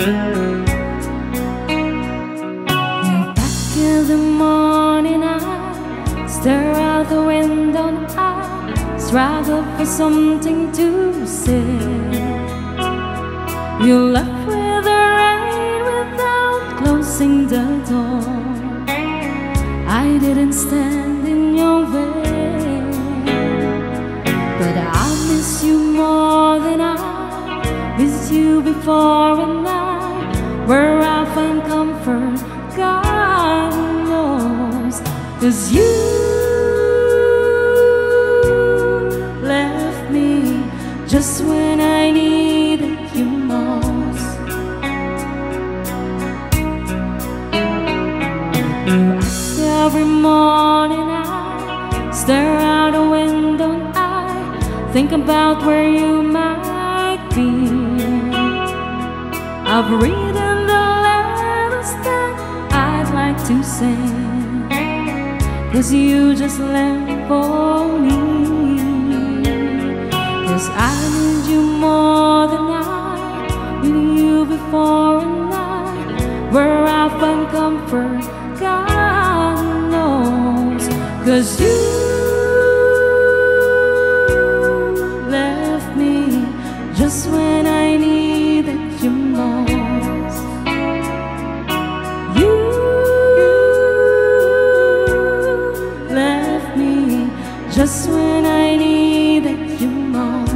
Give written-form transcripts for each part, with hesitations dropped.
Back in the morning, I stare out the window and I struggle for something to say. You left with the rain without closing the door. I didn't stand in your way, but I miss you more than I missed you before. And I, where I find comfort, God knows. 'Cause you left me just when I needed you most. Every morning I stare out a window and I think about where you might be. I've written the letters that I'd like to send, 'cause you just left for me. 'Cause I need you more than I knew you before. And I, where I find comfort, God knows. 'Cause you left me just when I needed you most. You left me just when I needed you most.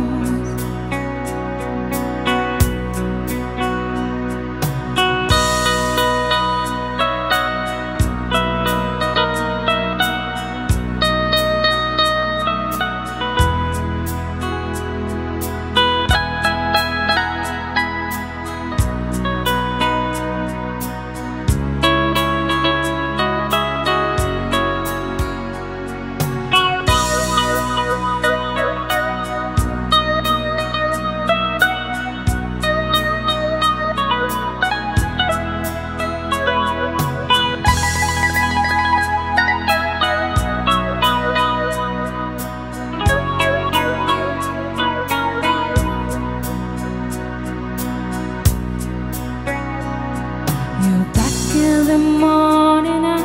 In the morning I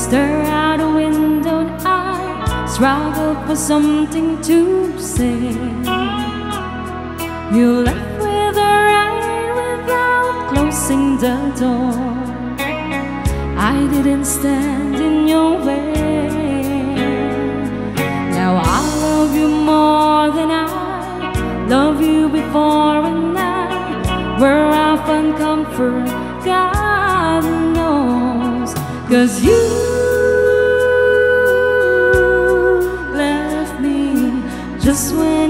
stare out a window and I struggle for something to say. You left with the rain without closing the door. I didn't stand in your way. Now I love you more than I loved you before. And I, where I find comfort, God knows. 'Cause you left me just when